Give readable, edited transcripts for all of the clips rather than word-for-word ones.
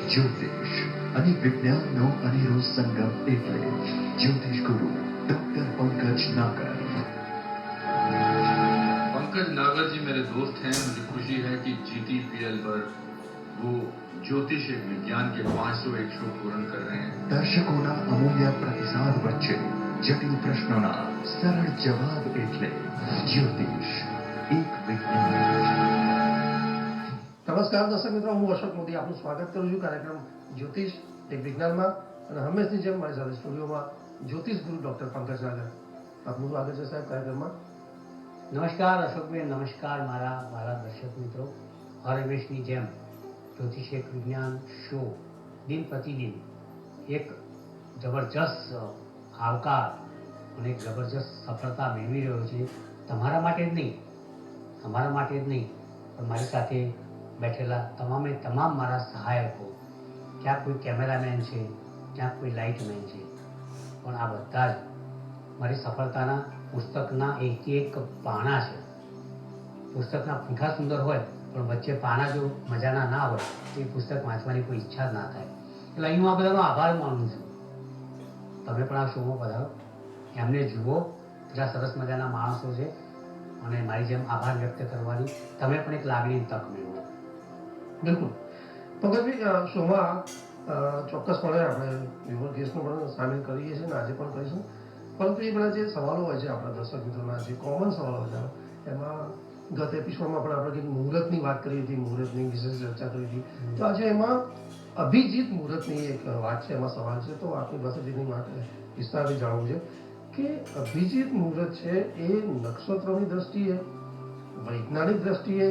જ્યોતિષ અને વિજ્ઞાનનો અનેરો સંગમ એટલે જ્યોતિષ ગુરુ डॉक्टर पंकज नागर। पंकज नागर जी मेरे दोस्त हैं। मुझे खुशी है कि जीटी पीएल पर वो ज्योतिष एक विज्ञान के 501 शो पूर्ण कर रहे हैं। दर्शकोना अमूल्य प्रतिसाद वच्चे जटिल प्रश्नोना सरल जवाब એટલે જ્યોતિષ એક વિજ્ઞાન। નમસ્કાર દર્શક મિત્રો, હું અશોક મોદી આપનું સ્વાગત કરું છું કાર્યક્રમ જ્યોતિષ એક વિજ્ઞાનમાં, અને હંમેશની જેમ મારી સાથે સ્ટુડિયોમાં જ્યોતિષ ગુરુ ડોક્ટર પંકજ નાગર। આપનું સ્વાગત છે સાહેબ કાર્યક્રમમાં। નમસ્કાર અશોકભાઈ, નમસ્કાર મારા વાલા દર્શક મિત્રો। હર હંમેશની જેમ જ્યોતિષ એક વિજ્ઞાન શો દિન પ્રતિદિન એક જબરજસ્ત આવકાર અને એક જબરજસ્ત સફળતા મેળવી રહ્યો છે। તમારા માટે જ નહીં, અમારા માટે જ નહીં, પણ મારી સાથે બેઠેલા તમામે તમામ મારા સહાયકો, ક્યાંક કોઈ કેમેરામેન છે, ક્યાંક કોઈ લાઇટમેન છે, પણ આ બધા જ મારી સફળતાના પુસ્તકના એક પાના છે। પુસ્તકના પૂંઠા સુંદર હોય પણ વચ્ચે પાના જો મજાના ના હોય તો એ પુસ્તક વાંચવાની કોઈ ઈચ્છા જ ના થાય। એટલે અહીં હું આ બધાનો આભાર માનું છું। તમે પણ આ શોમાં પધારો, એમને જુઓ, કેટલા સરસ મજાના માણસો છે, અને મારી જેમ આભાર વ્યક્ત કરવાની તમે પણ એક લાગણીની તક મેળવો। બિલકુલ પંકજભાઈ, શોમાં ચોક્કસપણે આપણે વ્યુઅર ગેસ્ટનો પણ સામેલ કરીએ છીએ અને આજે પણ કરીશું, પરંતુ એ બધા જે સવાલો હોય છે આપણા દર્શક મિત્રોના, જે કોમન સવાલો હોય છે, એમાં ગત એપિસોડમાં પણ આપણે કંઈક મુહૂર્તની વાત કરી હતી, મુહૂર્તની વિશેષ ચર્ચા કરી હતી, તો આજે એમાં અભિજીત મુહૂર્તની એક વાત છે, એમાં સવાલ છે, તો આપની પાસેથી એની વાત વિસ્તારથી જાણવું છે કે અભિજીત મુહૂર્ત છે એ નક્ષત્રોની દ્રષ્ટિએ, વૈજ્ઞાનિક દ્રષ્ટિએ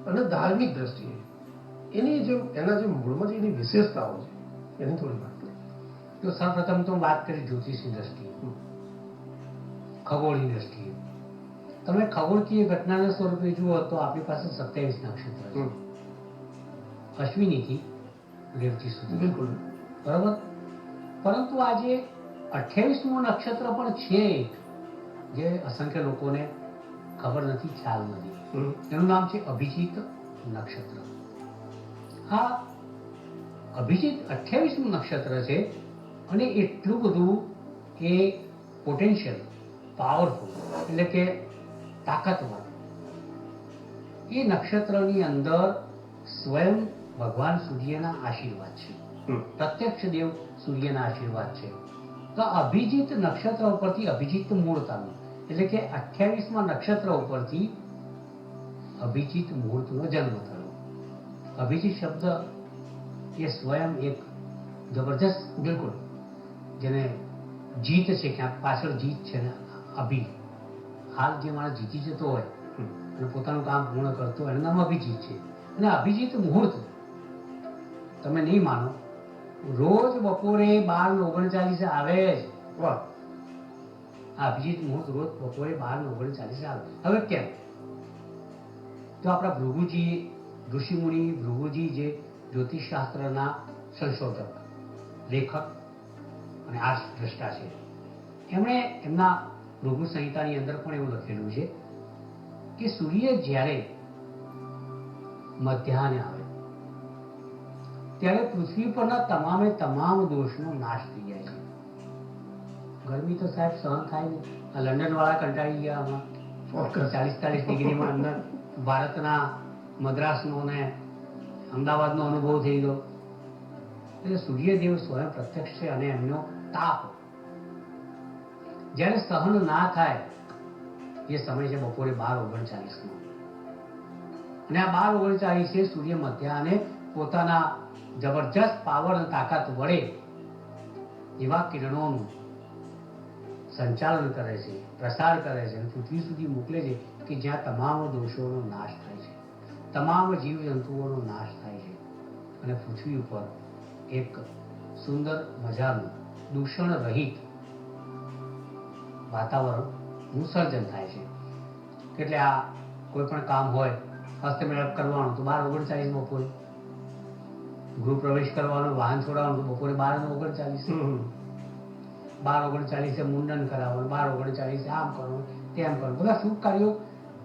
અને ધાર્મિક દ્રષ્ટિએ એના જે મૂળમાં જે એની વિશેષતાઓ છે એની થોડી વાત કરીએ। તો સૌપ્રથમ તો વાત કરી જ્યોતિષની દ્રષ્ટિએ, ખગોળની દ્રષ્ટિએ। તમે ખગોળકીય ઘટનાના સ્વરૂપે જુઓ તો આપણી પાસે 27 નક્ષત્ર છે, અશ્વિનીથી રેવતી સુધી, બિલકુલ બરાબર। પરંતુ આજે 28મું નક્ષત્ર પણ છે જે અસંખ્ય લોકોને ખબર નથી, ખ્યાલ નથી। એનું નામ છે અભિજીત નક્ષત્ર। આ અભિજીત 28મું નક્ષત્ર છે અને એટલું બધું એ પોટેન્શિયલ, પાવરફુલ, એટલે કે તાકાતવર, એ નક્ષત્રની અંદર સ્વયં ભગવાન સૂર્યના આશીર્વાદ છે, પ્રત્યક્ષ દેવ સૂર્યના આશીર્વાદ છે। તો અભિજીત નક્ષત્ર ઉપરથી અભિજીત મુહૂર્તનું, એટલે કે 28મા નક્ષત્ર ઉપરથી અભિજીત મુહૂર્તનો જન્મ થયો। અભિજીત શબ્દ એ સ્વયં એક જબરજસ્ત, બિલકુલ, જેને જીત છે, ક્યાંક પાછળ જીત છે ને, અભિ, હાલ જે માણસ જીતી જતો હોય અને પોતાનું કામ પૂર્ણ કરતો હોય એનું નામ અભિજીત છે। અને અભિજીત મુહૂર્ત તમે નહીં માનો, રોજ બપોરે 12:39 આવે જ। વાહ! આ અભિજીત મુહૂર્ત રોજ બપોરે 12:39 આવે। હવે કેમ? તો આપણા ભૃગુજી, ઋષિમુનિ ભૃગુજી, જે જ્યોતિષશાસ્ત્રના સંશોધક, લેખક અને આર્ષદ્રષ્ટા છે, એમણે એમના ભૃગુ સંહિતાની અંદર પણ એવું લખેલું છે કે સૂર્ય જ્યારે મધ્યાહને આવે ત્યારે પૃથ્વી પરના તમામે તમામ દોષનો નાશ થઈ જાય છે। ગરમી તો સાહેબ સહન થાય નહીં। આ લંડન વાળા કંટાળી ગયા હમણાં, 40-40 ડિગ્રીમાં અંદર ભારતના મદ્રાસનો ને અમદાવાદનો અનુભવ થઈ ગયો। એટલે સૂર્યદેવ સ્વયં પ્રત્યક્ષ છે અને એમનો તાપ જ્યારે સહન ના થાય એ સમય છે બપોરે 12:39નો, અને આ 12:39 સૂર્ય મધ્યાહને પોતાના જબરજસ્ત પાવર અને તાકાત વડે એવા કિરણોનું સંચાલન કરે છે, પ્રસાર કરે છે અને પૃથ્વી સુધી મોકલે છે કે જ્યાં તમામ દોષોનો નાશ થાય છે, તમામ જીવજંતુઓનો નાશ થાય છે, અને પૃથ્વી ઉપર એક સુંદર મજાનું દૂષણ રહિત વાતાવરણનું સર્જન થાય છે। એટલે આ કોઈ પણ કામ હોય, હસ્તમેળાપ કરવાનો તો 12:39 બપોરે, ગૃહ પ્રવેશ કરવાનો, વાહન છોડાવવાનું તો બપોરે 12:39, 12:39 મુંડન કરાવવાનું, 12:39 આમ કરવાનું, તેમ કરવાનું, બધા શુભ કાર્યો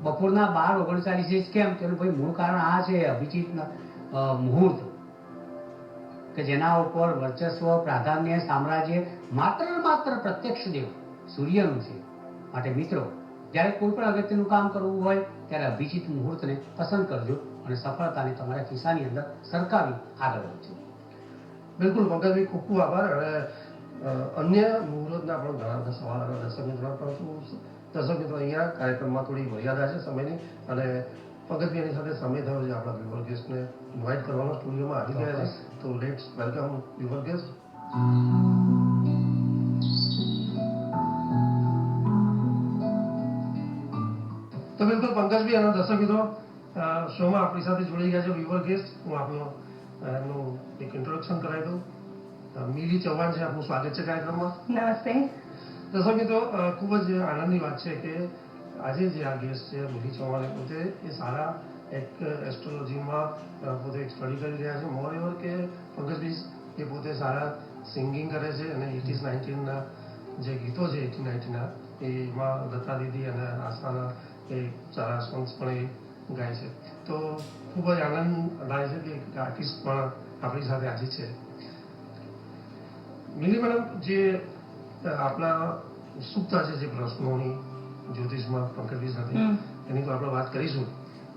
બપોરના 12:39 કેમ? તેનું ભાઈ મૂળ કારણ આ છે, અભિજીત મુહૂર્ત। કે જેના ઉપર વર્ચસ્વ, પ્રાધાન્ય, સામ્રાજ્ય માત્ર ને માત્ર પ્રત્યક્ષ દેવ સૂર્યનું છે. માટે મિત્રો, જ્યારે કોઈ પણ અગત્યનું કામ કરવું હોય ત્યારે અભિજીત મુહૂર્તને પસંદ કરજો અને સફળતાને તમારા ખિસ્સાની અંદર સરકાવી આગળ વધજો. બિલકુલ પંકજભાઈ, ખૂબ ખૂબ આભાર. અને અન્ય મુહૂર્તના પણ ઘણા બધા સવાલ અને દર્શક મિત્રો, પરંતુ દર્શક મિત્રો અહીંયા કાર્યક્રમમાં થોડી મર્યાદા છે સમયની, અને પંકજભાઈની સાથે સમય થયો છે આપણા વ્યુઅર ગેસ્ટને ઇન્વાઇટ કરવાનો સ્ટુડિયોમાં આવી ગયા છે. તો લેટ્સ વેલકમ વ્યુઅર ગેસ્ટ. તો બિલકુલ પંકજભાઈ અને દર્શક મિત્રો, શોમાં આપણી સાથે જોડાઈ ગયા છે વ્યુઅર ગેસ્ટ. હું આપનો એમનું એક ઇન્ટ્રોડક્શન કરાવી દઉં. મિલી ચૌહાણ છે, આપનું સ્વાગત છે કાર્યક્રમમાં. નમસ્તે. દર્શક મિત્રો, ખૂબ જ આનંદની વાત છે કે આજે જે આ ગેસ્ટ છે મિલી ચૌહાણ, એ પોતે એ સારા એક એસ્ટ્રોલોજીમાં પોતે એક સ્ટડી કરી રહ્યા છે. મોર એવર કે પંકજભાઈ એ પોતે સારા સિંગિંગ કરે છે અને 80s 90ના જે ગીતો છે 80-90ના એમાં દત્તા દીદી અને આસ્થાના એ સારા સોંગ્સ પણ એ ગાય છે. તો ખૂબ જ આનંદ થાય છે કે એક આર્ટિસ્ટ પણ આપણી સાથે આજે છે. મિલી મેડમ, જે આપણા ઉત્સુકતા છે જે પ્રશ્નોની જ્યોતિષમાં પંકજભાઈ સાથે, એની તો આપણે વાત કરીશું,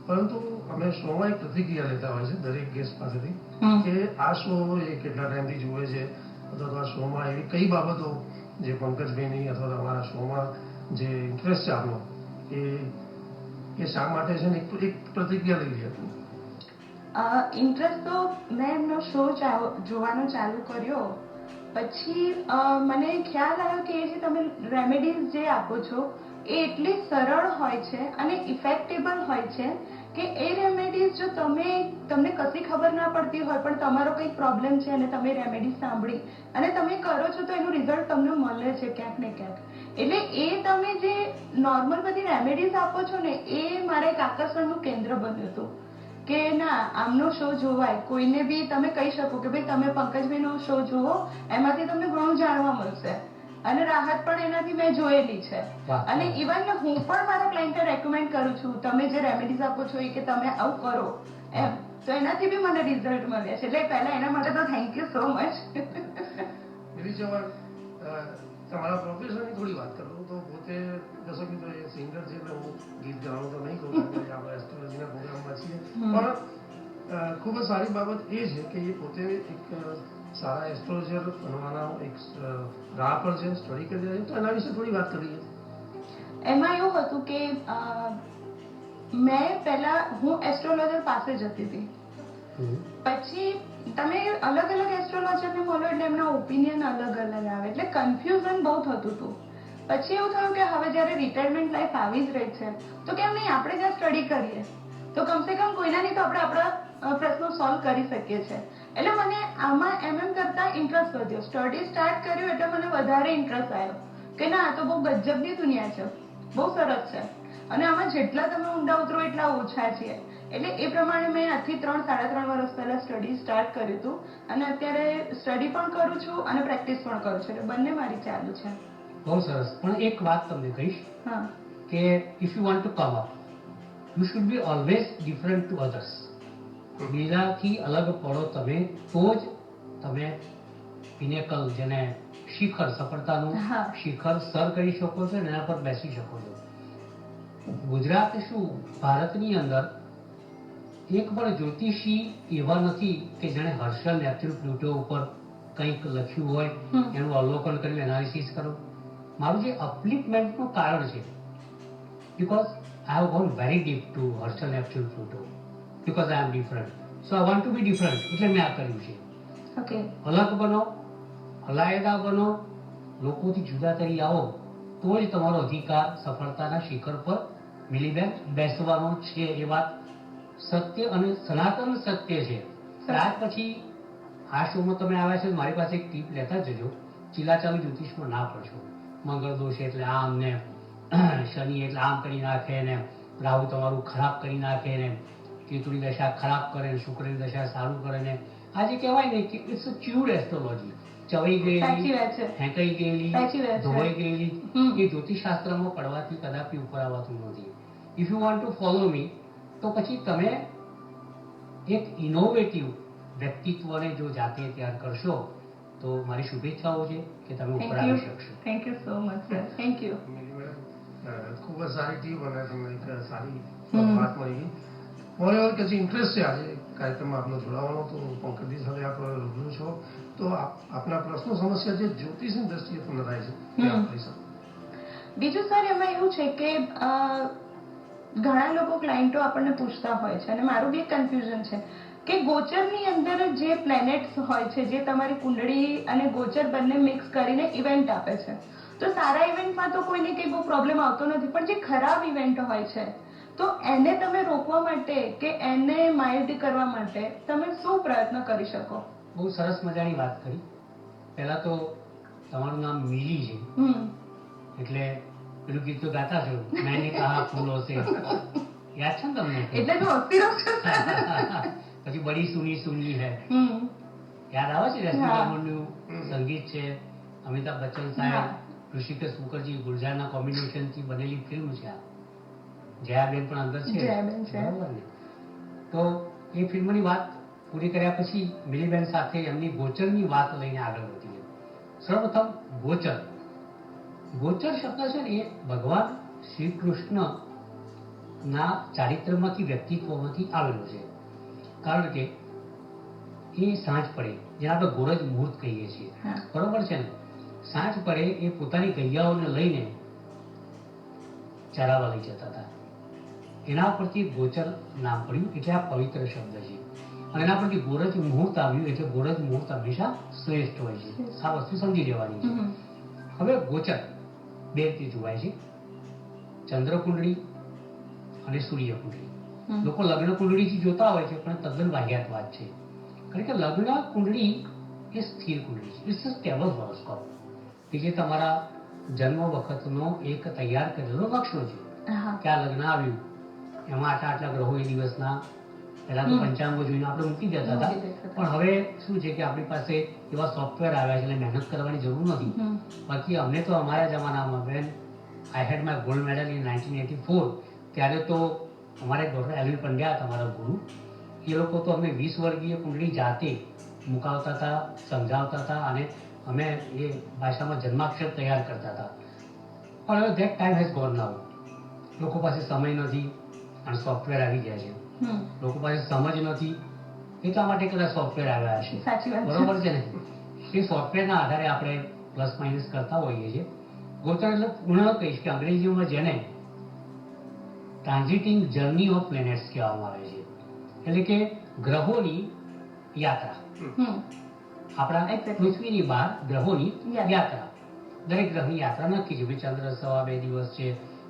પરંતુ અમે શોમાં એક પ્રતિક્રિયા લેતા હોય છે દરેક ગેસ્ટ પાસેથી કે આ શો એ કેટલા ટાઈમથી જુએ છે, અથવા તો આ શોમાં એવી કઈ બાબતો જે પંકજભાઈની અથવા તમારા શોમાં જે ઇન્ટરેસ્ટ છે આપનો એ શા માટે છે ને એક પ્રતિક્રિયા લઈ લઈએ. ઇન્ટરેસ્ટ તો મેં એમનો શો જોવાનો ચાલુ કર્યો પછી મને ખ્યાલ આવ્યો કે એ જે તમે રેમેડીઝ જે આપો છો એ એટલી સરળ હોય છે અને ઇફેક્ટેબલ હોય છે કે એ રેમેડીઝ જો તમને કશી ખબર ના પડતી હોય પણ તમારો કંઈક પ્રોબ્લેમ છે અને તમે રેમેડીઝ સાંભળી અને તમે કરો છો તો એનું રિઝલ્ટ તમને મળે છે ક્યાંક ને ક્યાંક. એટલે એ તમે જે નોર્મલ બધી રેમેડીઝ આપો છો ને એ મારા એક આકર્ષણનું કેન્દ્ર બન્યું હતું કે ના, આમનો શો જોવાય. કોઈને બી તમે કહી શકો કે ભાઈ તમે પંકજભાઈનો શો જુઓ, એમાંથી તમને ઘણું જાણવા મળશે અને રાહત પણ એનાથી મેં જોયેલી છે. અને ઇવન હું પણ મારા ક્લાયન્ટને રેકમેન્ડ કરું છું, તમે જે રેમેડીઝ આપો છો એ કે તમે આવું કરો એમ, તો એનાથી બી મને રિઝલ્ટ મળ્યા છે. એટલે પહેલા એના માટે તો થેન્ક યુ સો મચ. મિલી ચૌહાણ, તમારા પ્રોફેશનની થોડી વાત કરું તો પોતે દર્શક મિત્રો એ સિંગર છે એટલે હું ગીત ગાવાનું તો નહીં કહું, કારણ કે આપણે એસ્ટ્રોલોજીના પ્રોગ્રામમાં છીએ, પણ ખૂબ જ સારી બાબત એ છે કે એ પોતે એક સારા એસ્ટ્રોલોજર બનવાના એક રાહ પર છે, સ્ટડી કરી રહ્યા છે. તો એના વિશે થોડી વાત કરીએ. એમાં એવું હતું કે મેં પહેલા હું એસ્ટ્રોલોજર પાસે જતી હતી, પછી તમે અલગ અલગ એસ્ટ્રોલોજરને મળો એટલે એમના ઓપિનિયન અલગ અલગ આવે એટલે કન્ફ્યુઝન બહુ થતું હતું. પછી એવું થયું કે હવે જ્યારે રિટાયરમેન્ટ લાઈફ આવી જ રહી છે તો કેમ નહીં આપણે જ્યાં સ્ટડી કરીએ તો કમસે કમ કોઈના નહીં તો આપણે આપણા પ્રશ્નો સોલ્વ કરી શકીએ છીએ. એટલે મને આમાં એમ કરતા ઇન્ટરેસ્ટ વધ્યો. સ્ટડી સ્ટાર્ટ કર્યું એટલે મને વધારે ઇન્ટરેસ્ટ આવ્યો કે ના, આ તો બહુ ગજબની દુનિયા છે, બહુ સરસ છે અને આમાં જેટલા તમે ઊંડા ઉતરો એટલા ઓછા છે. એટલે એ પ્રમાણે મેં આજથી 3-3.5 વર્ષ પહેલા સ્ટડી સ્ટાર્ટ કર્યું હતું અને અત્યારે સ્ટડી પણ કરું છું અને પ્રેક્ટિસ પણ કરું છું. એટલે બંને મારી ચાલુ છે. બહુ સરસ. પણ એક વાત તમને કહીશ કે if you want to come up you should be always different to others. બીજાથી અલગ પડો તમે તો જ તમે પિનેકલ, જેને શિખર, સફળતાનું શિખર સર કરી શકો છો અને એના પર બેસી શકો છો. ગુજરાત શું, ભારતની અંદર એક પણ જ્યોતિષી એવા નથી કે જેણે હર્ષલ, નેપ્ચ્યુન, પ્લુટો ઉપર કંઈક લખ્યું હોય એનું અવલોકન કર્યું, એનાલિસિસ કરો. મારું જે અપલિફમેન્ટનું કારણ છે because I have gone very deep to Herschel, Neptune, Pluto because I am different. So I want to be different એટલે મેં આ કર્યું છે. ઓકે, અલગ બનો, અલાયદા બનો, લોકોથી જુદા કરી આવો તો જ તમારો અધિકાર સફળતાના શિખર પર મિલીબેન બેસવાનો છે. એ વાત સત્ય અને સનાતન સત્ય છે. ત્યાર પછી આ શોમાં તમે આવ્યા છે, મારી પાસે એક ટીપ લેતા જજો. ચીલાચાલુ જ્યોતિષમાં ના પડશો. મંગળ દોષ એટલે આમ ને, શનિ એટલે આમ કરી નાખે ને, રાહુ તમારું ખરાબ કરી નાખે ને, કેતુની દશા ખરાબ કરે ને, શુક્રની દશા સારું કરે ને. આજે કહેવાય ને કે ઇટ્સ અ ચ્યુડ એસ્ટ્રોલોજી. ચવાઈ ગયેલી, હેંકાઈ ગયેલી, ધોવાઈ ગયેલી એ જ્યોતિષશાસ્ત્રમાં પડવાથી કદાપી ઉપર આવવાતું નથી. If you want two follow me તો પછી તમે એક ઇનોવેટિવ વ્યક્તિત્વને જો જાતે તૈયાર કરશો તો મારી શુભેચ્છાઓ છે કે તમે ઉપર થેન્ક યુ આવી શકશો. Thank you so much sir thank you. ખૂબ જ સારી ટીમ અને તમને એક સારી વાત મળી ગઈ. મોરેઓવર કે જે ઇન્ટરેસ્ટ છે આજે કાર્યક્રમમાં આપનો જોડાવાનો, તો પંકજજી સાથે આપ રૂબરૂ છો, તો આપના પ્રશ્નો સમસ્યા જે જ્યોતિષની દ્રષ્ટિએ તમને થાય છે એ આપ કહી શકો. બીજું સર એમાં એવું છે કે ઘણા લોકો ક્લાયન્ટો આપણને પૂછતા હોય છે અને મારું બી કન્ફ્યુઝન છે કે ગોચરની અંદર જે પ્લેનેટ્સ હોય છે, જે તમારી કુંડળી અને ગોચર બંને મિક્સ કરીને ઇવેન્ટ આપે છે, તો સારા ઇવેન્ટમાં તો કોઈને કંઈ બહુ પ્રોબ્લેમ આવતો નથી, પણ જે ખરાબ ઇવેન્ટ હોય છે તો એને તમે રોકવા માટે કે એને માઇલ્ડ કરવા માટે તમે શું પ્રયત્ન કરી શકો? બહુ સરસ મજાની વાત કરી. પહેલા તો તમારું નામ મિલી છે, એટલે પેલું ગીત તો ગાતા છો, મેને કહા ફૂલો છે, યાદ છે ને તમને? એટલે તો હસતી રહું છું. પછી બડી સુની સુની હૈ, યાદ આવે છે? રશ્મિ રમણનું સંગીત છે, અમિતાભ બચ્ચન સાહેબ, ઋષિકેશ મુખર્જી, ગુલજારના કોમ્બિનેશનથી બનેલી ફિલ્મ છે. આ જયાબેન પણ અંદર છે, જયાબેન છે. બરાબર ને? તો એ ફિલ્મની વાત પૂરી કર્યા પછી મિલીબેન સાથે એમની ગોચરની વાત લઈને આગળ વધીએ. સર્વપ્રથમ ગોચર. ગોચર શબ્દ છે ને એ ભગવાન શ્રી કૃષ્ણના ચારિત્રમાંથી, વ્યક્તિત્વમાંથી આવેલો છે. કારણ કે એ સાંજ પડે, જેને આપણે ગોરજ મુહૂર્ત કહીએ છીએ, બરોબર છે ને? સાંજ પડે એ પોતાની ગૈયાઓને લઈને ચરાવવા લઈ જતા હતા. એના પરથી ગોચર નામ પડ્યું, એટલે આ પવિત્ર શબ્દ છે. અને એના પરથી ગોરજ મુહૂર્ત આવ્યું, એટલે ગોરજ મુહૂર્ત હંમેશા શ્રેષ્ઠ હોય છે. આ વસ્તુ સમજી લેવાની છે. હવે ગોચર બે રીતે જોવાય છે, ચંદ્ર કુંડળી અને સૂર્ય કુંડળી. લોકો લગ્ન કુંડળીથી જોતા હોય છે, પણ તદ્દન વાહિયાત વાત છે. કારણ કે લગ્ન કુંડળી એ સ્થિર કુંડળી છે, ઇટ્સ અ સ્ટેબલ હોરોસ્કોપ, કે જે તમારા જન્મ વખતનો એક તૈયાર કરેલો નકશો છે કે આ લગ્ન આવ્યું, એમાં આટલા ગ્રહો એ દિવસના. પહેલા તો પંચાંગો જોઈને આપણે મૂકી દેતા હતા, પણ હવે શું છે કે આપણી પાસે એવા સોફ્ટવેર આવ્યા છે, એટલે મહેનત કરવાની જરૂર નથી. બાકી અમને તો અમારા જમાનામાં, when I had my gold medal in 1984, ત્યારે તો અમારે ડૉક્ટર એલવી પંડ્યા હતા અમારા ગુરુ, એ લોકો તો અમને 20 વર્ગીય કુંડળી જાતે મુકાવતા હતા, સમજાવતા હતા, અને અમે એ ભાષામાં જન્માક્ષર તૈયાર કરતા હતા. પણ હવે ધેટ ટાઈમ હેઝ ગોન નાઉ. લોકો પાસે સમય નથી અને સોફ્ટવેર આવી ગયા છે. લોકો પાસે સમજ નથી, એટલા માટે કદાચ સોફ્ટવેર આવ્યા હશે, બરોબર છે ને? એ સોફ્ટવેરના આધારે આપણે પ્લસ માઇનસ કરતા હોઈએ છીએ. ગોચર એટલે પૂર્ણ કહીશ કે અંગ્રેજીમાં જેને ટ્રાન્ઝિટિંગ જર્ની ઓફ પ્લેનેટ્સ કહેવામાં આવે છે, એટલે કે ગ્રહોની યાત્રા. આપણા પૃથ્વીની બહાર ગ્રહોની યાત્રા. દરેક ગ્રહની યાત્રા નક્કી છે. ચંદ્ર 2.5 દિવસ છે,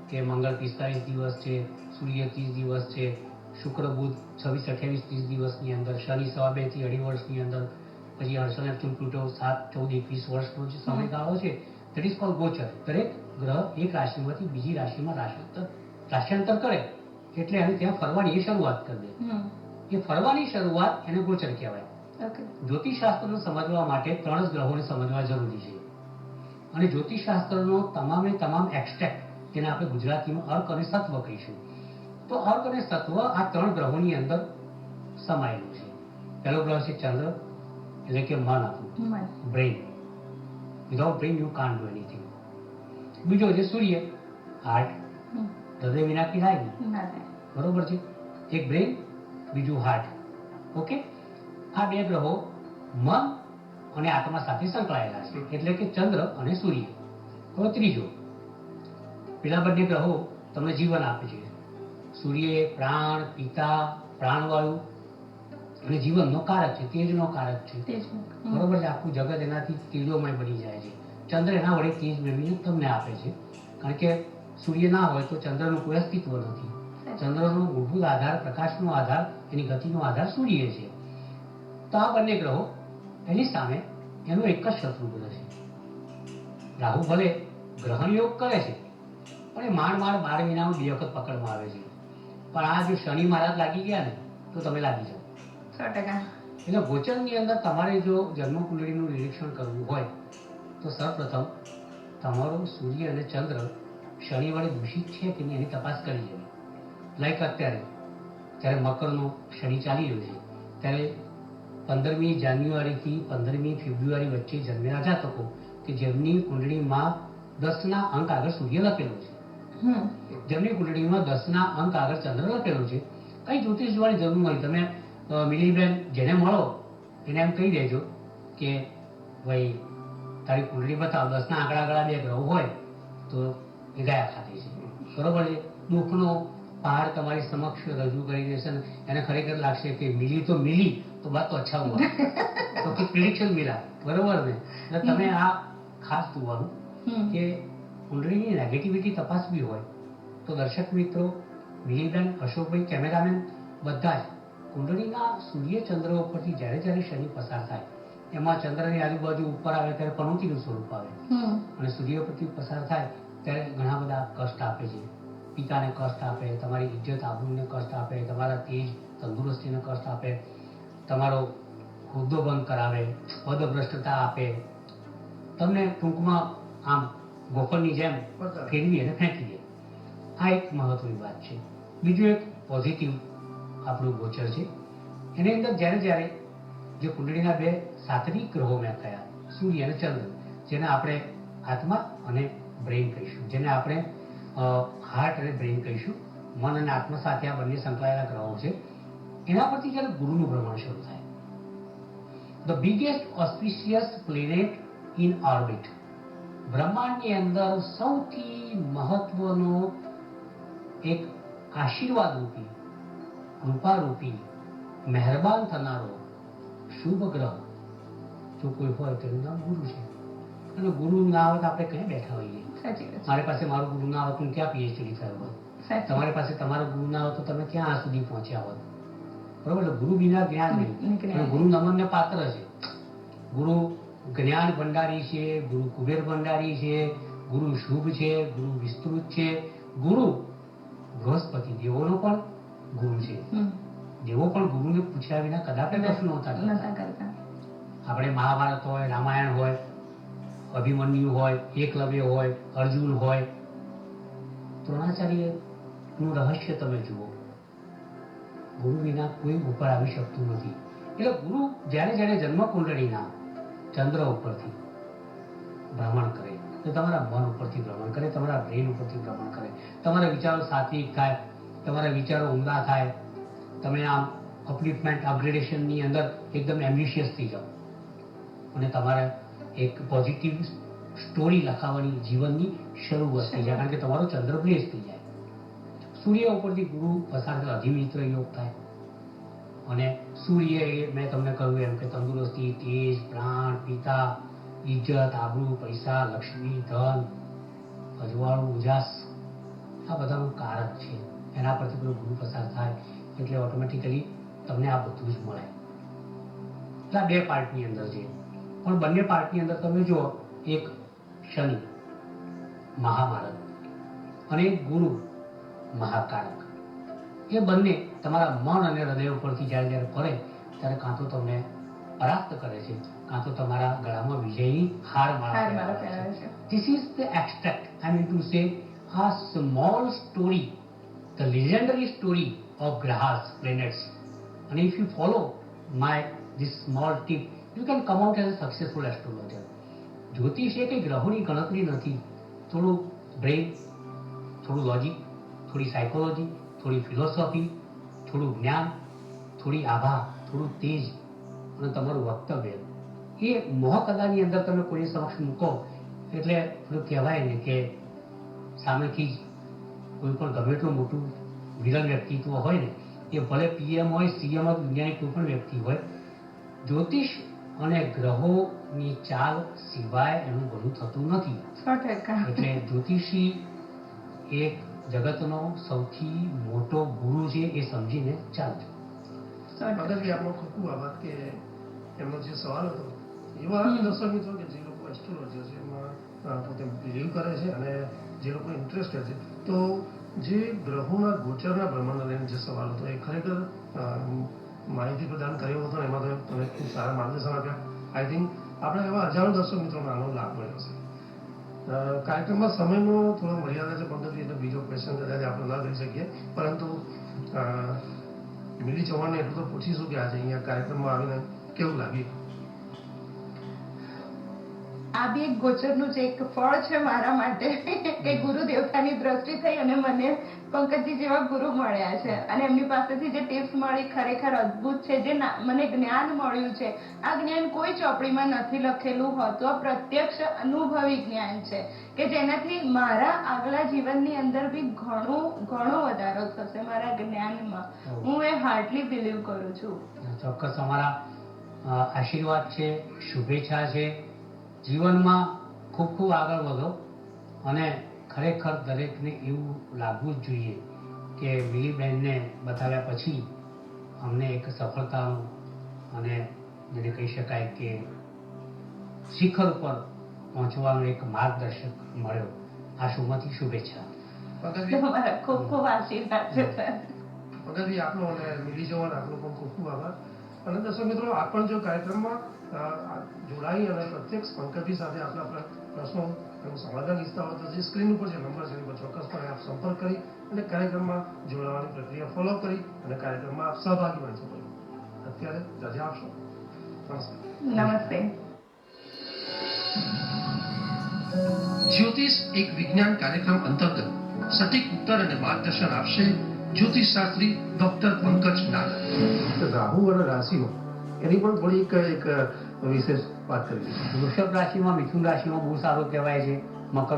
કે મંગળ 45 દિવસ છે, સૂર્ય 30 દિવસ છે, શુક્ર બુધ 26, 28, 30 દિવસની અંદર, શનિ 2.5 થી 2.5 વર્ષની અંદર, પછી હર્ષ નેપ્ચ્યુન પ્લુટો 7, 14, 21 વર્ષનો જે સમયગાળો છે, દેટ ઇઝ કોલ્ડ ગોચર. દરેક ગ્રહ એક રાશિમાંથી બીજી રાશિમાં રાશિયાંતર કરે, એટલે એને ત્યાં ફરવાની એ શરૂઆત કરી દે. એ ફરવાની શરૂઆત એને ગોચર કહેવાય. જ્યોતિષશાસ્ત્રને સમજવા માટે 3 જ ગ્રહોને સમજવા જરૂરી છે. અને જ્યોતિષશાસ્ત્રનો તમામે તમામ એક્સટ્રેક્ટ, જેને આપણે ગુજરાતીમાં અર્ક અને સત્વ કહીશું, તો અર્ક અને સત્વ આ 3 ગ્રહોની અંદર સમાયેલું છે. પહેલો ગ્રહ છે ચંદ્ર, એટલે કે મન આપણું, brain. Without brain you can't do anything. બીજો છે સૂર્ય, હાર્ટ. હૃદય વિના કે થાય નહીં, બરોબર છે? એક બ્રેઇન, બીજું હાર્ટ. ઓકે, આ 2 ગ્રહો મન અને આત્મા સાથે સંકળાયેલા છે, એટલે કે ચંદ્ર અને સૂર્ય. હવે ત્રીજો, પેલા બંને ગ્રહો તમને જીવન આપે છે. સૂર્ય પ્રાણ, પિતા, પ્રાણવાયુ અને જીવનનો કારક છે, તેજનો કારક છે, બરોબર છે? આખું જગત એનાથી તેજોમય બની જાય છે. ચંદ્ર એના વડે તેજ મેળવીને તમને આપે છે, કારણ કે સૂર્ય ના હોય તો ચંદ્રનું કોઈ અસ્તિત્વ નથી. ચંદ્રનો મૂળભૂત આધાર, પ્રકાશનો આધાર, એની ગતિનો આધાર સૂર્ય છે. તો આ બંને ગ્રહો, એની સામે એનો એક જ શત્રુ ગ્રહ છે, રાહુ. ભલે ગ્રહણ યોગ કરે છે, પણ એ માંડ 12 મહિનામાં 2 વખત પકડમાં આવે છે. પણ આ જો શનિ મહારાજ લાગી ગયા ને, તો તમે લાગી જાઓ. 100%. એટલે ગોચરની અંદર તમારે જો જન્મ કુંડળીનું નિરીક્ષણ કરવું હોય, તો સૌપ્રથમ તમારો સૂર્ય અને ચંદ્ર શનિ વડે દૂષિત છે કે નહીં એની તપાસ કરી લેવી. લાઈક અત્યારે જ્યારે મકરનો શનિ ચાલી રહ્યો છે, ત્યારે 15મી જાન્યુઆરીથી 15મી ફેબ્રુઆરી વચ્ચે જન્મેલા જાતકો કે જેમની કુંડળીમાં 10ના અંક આગળ સૂર્ય લખેલો છે, જેમની કુંડળીમાં 10ના અંક આગળ ચંદ્ર લખેલો છે, કઈ જ્યોતિષ જોવાની જરૂર નથી. તમે મિલીબેન જેને મળો એને એમ કહી દેજો કે ભાઈ તારી કુંડળી બતાવ, 10ના આંકડા આગળ 2 ગ્રહો હોય તો એ ગયા ખાતે છે, બરોબર છે. દુઃખનો પહાડ તમારી સમક્ષ રજૂ કરી દેશે ને એને ખરેખર લાગશે કે મિલી તો મિલી તો બાત તો અચ્છા હુઆ, તો કે પ્રિડિક્શન મિલા, બરોબર ને. એટલે તમે આ ખાસ જોવાનું કે કુંડળીની નેગેટિવિટી તપાસવી હોય તો દર્શક મિત્રો, મિલીબેન, અશોકભાઈ, કેમેરામેન બધા જ કુંડળીના સૂર્ય ચંદ્ર ઉપરથી જ્યારે જ્યારે શનિ પસાર થાય એમાં ચંદ્રની આજુબાજુ ઉપર આવે ત્યારે પનોતીનું સ્વરૂપ આવે અને સૂર્ય પરથી પસાર થાય ત્યારે ઘણા બધા કષ્ટ આપે છે. પિતાને કષ્ટ આપે, તમારી ઇજ્જત આબરૂને કષ્ટ આપે, તમારા તેજ તંદુરસ્તીને કષ્ટ આપે, તમારો હોદ્દો બંધ કરાવે, પદભ્રષ્ટતા આપે, તમને ટૂંકમાં આમ ગોફરની જેમ ફેરવી અને ફેંકી દે. આ એક મહત્વની વાત છે. બીજું એક પોઝિટિવ આપણું ગોચર છે. એની અંદર જ્યારે જ્યારે જે કુંડળીના 2 સાત્વિક ગ્રહો મેં કયા, સૂર્ય અને ચંદ્ર, જેને આપણે આત્મા અને બ્રેઇન કહીશું, જેને આપણે હાર્ટ અને બ્રેઇન કહીશું, મન અને આત્મા સાથે આ બંને સંકળાયેલા ગ્રહો છે. એના પરથી જ્યારે ગુરુનું ભ્રમણ શરૂ થાય, the biggest auspicious planet in orbit, બ્રહ્માંડની અંદર સૌથી મહત્વનો એક આશીર્વાદ રૂપી, કૃપા રૂપી, મહેરબાન થનારો શુભ ગ્રહ જો કોઈ હોય તેનું નામ ગુરુ છે. અને ગુરુ ના આવે તો આપણે ક્યાં બેઠા હોઈએ. મારી પાસે મારું ગુરુ ના આવે તો ક્યાં પીએચડી થયો હોત, તમારી પાસે તમારો ગુરુ ના આવે તો તમે ક્યાં આ સુધી પહોંચ્યા હોત, બરોબર. ગુરુ વિના જ્ઞાન નહીં. ગુરુ નમનને પાત્ર છે. ગુરુ જ્ઞાન ભંડારી છે, ગુરુ કુબેર ભંડારી છે, ગુરુ શુભ છે, ગુરુ વિસ્તૃત છે. ગુરુ બૃહસ્પતિ દેવોનો પણ ગુરુ છે. દેવો પણ ગુરુને પૂછ્યા વિના કદાચ કશું નહોતા કરતા. આપણે મહાભારત હોય, રામાયણ હોય, અભિમન્યુ હોય, એકલવ્ય હોય, અર્જુન હોય, દ્રોણાચાર્યનું રહસ્ય તમે જુઓ, ગુરુ વિના કોઈ ઉપર આવી શકતું નથી. એટલે ગુરુ જ્યારે જ્યારે જન્મ કુંડળીના ચંદ્ર ઉપરથી ભ્રમણ કરે તો તમારા મન ઉપરથી ભ્રમણ કરે, તમારા બ્રેઇન ઉપરથી ભ્રમણ કરે, તમારા વિચારો સાત્વિક થાય, તમારા વિચારો ઉમદા થાય, તમે આમ અપલિફમેન્ટ અપગ્રેડેશનની અંદર એકદમ એમ્બિશિયસ થઈ જાઓ અને તમારે એક પોઝિટિવ સ્ટોરી લખાવવાની જીવનની શરૂઆત થઈ જાય, કારણ કે તમારો ચંદ્ર બ્લેઝ થઈ જાય. સૂર્ય ઉપરથી ગુરુ પસાર થાય, અધિમિત્ર યોગ થાય. અને સૂર્ય એ મેં તમને કહ્યું એમ કે તંદુરસ્તી, તેજ, પ્રાણ, પિતા, ઇજ્જત, આબરૂ, પૈસા, લક્ષ્મી, ધન, અજવાળું, ઉજાસ, આ બધાનું કારક છે. એના પરથી પેલો ગુરુ પસાર થાય એટલે ઓટોમેટિકલી તમને આ બધું જ મળે. એટલે 2 પાર્ટની અંદર છે, પણ બંને પાર્ટની અંદર તમે જુઓ, એક શનિ મહામારક અને એક ગુરુ મહાકારક, એ બંને તમારા મન અને હૃદય ઉપરથી જ્યારે જ્યારે ફરે ત્યારે કાં તો તમને પરાસ્ત કરે છે, કાં તો તમારા ગળામાં વિજયની હાર માળા પહેરાવે છે. This is the extract, I mean to say, a small story, the legendary story of grahas, planets. And if you follow this small tip, you can come out as a successful astrologer. જ્યોતિષ એ કંઈ ગ્રહોની ગણતરી નથી. થોડું brain, થોડું logic, થોડી psychology, થોડી philosophy, થોડું જ્ઞાન, થોડી આભા, થોડું તેજ અને તમારું વક્તવ્ય, એ મોહકલાની અંદર તમે કોઈ સમક્ષ મૂકો એટલે પેલું કહેવાય ને કે સામેથી જ કોઈ પણ ગમે એટલું મોટું વિરલ વ્યક્તિત્વ હોય ને, એ ભલે પીએમ હોય, સીએમ હોય, દુનિયાની કોઈ પણ વ્યક્તિ હોય, જ્યોતિષ અને ગ્રહોની ચાલ સિવાય એનું બધું થતું નથી. એટલે જ્યોતિષી એક જગતનો સૌથી મોટો ગુરુ છે, એ સમજીને ચાલજો. પગલજી, આપનો ખૂબ ખૂબ આભાર કે એમનો જે સવાલ હતો એવા દર્શક મિત્રો કે જે લોકો એસ્ટ્રોલોજર છે એમાં પોતે બિલીવ કરે છે અને જે લોકો ઇન્ટરેસ્ટેડ છે, તો જે ગ્રહોના ગોચરના ભ્રમણને લઈને જે સવાલ હતો એ ખરેખર માહિતી પ્રદાન કર્યો હતો. એમાં તમે ખૂબ સારા માર્ગદર્શન આપ્યા. આઈ થિંક આપણે એવા હજારો દર્શક મિત્રોને આનો લાભ મળ્યો છે. કાર્યક્રમમાં સમયનો થોડો મર્યાદા છે પંકજજી, એટલે બીજો ક્વેશ્ચન કદાચ આપણે ના કરી શકીએ, પરંતુ મિલી ચૌહાણને એટલું તો પૂછીશું કે આજે અહીંયા કાર્યક્રમમાં આવીને કેવું લાગ્યું? આ બી એક ગોચરનું જ એક ફળ છે મારા માટે કે ગુરુ દેવતાની દ્રષ્ટિ થઈ અને મને પંકજજી જેવા ગુરુ મળ્યા છે અને એમની પાસેથી જે ટિપ્સ મળી ખરેખર અદ્ભુત છે. જે મને જ્ઞાન મળ્યું છે, આ જ્ઞાન કોઈ ચોપડીમાં નથી લખેલું હોતું. આ પ્રત્યક્ષ અનુભવી જ્ઞાન છે કે જેનાથી મારા આગલા જીવનની અંદર બી ઘણો વધારો થશે મારા જ્ઞાનમાં. હું એ હાર્ડલી બિલીવ કરું છું. ચોક્કસ અમારા આશીર્વાદ છે, શુભેચ્છા છે. જીવનમાં ખૂબ ખૂબ આગળ વધો અને ખરેખર દરેકને એવું લાગવું જ જોઈએ કે મિલીબેનને બતાવ્યા પછી અમને એક સફળતાનું અને જેને કહી શકાય કે શિખર ઉપર પહોંચવાનો એક માર્ગદર્શક મળ્યો. આ શુભથી શુભેચ્છા. પંકજભાઈ, તમારા ખૂબ ખૂબ આશીર્વાદ છે સર. પંકજભાઈ, આપનો અને મિલી જવાન આપનો પણ ખૂબ ખૂબ આભાર. અને દર્શક મિત્રો, આપ પણ જો કાર્યક્રમમાં જોડાઈ અને પ્રત્યક્ષ પંકજભાઈ સાથે આપના પ્રશ્નોનું સમાધાન ઈચ્છતા હોય તો જે સ્ક્રીન ઉપર જે નંબર છે એની પર ચોક્કસપણે આપ સંપર્ક કરી અને કાર્યક્રમમાં જોડાવાની પ્રક્રિયા ફોલો કરી અને કાર્યક્રમમાં આપ સહભાગી બની શકો. અત્યારે રજા આપશો. નમસ્કાર. નમસ્તે. જ્યોતિષ એક વિજ્ઞાન કાર્યક્રમ અંતર્ગત સટીક ઉત્તર અને માર્ગદર્શન આપશે જ્યોતિષ શાસ્ત્રી ડોક્ટર પંકજ નાગ. રાહુ અને રાશિઓ એની પણ થોડી એક વિશેષ વાત કરી. વૃષભ રાશિમાં, મિથુન રાશિમાં બહુ સારું કહેવાય છે. મકર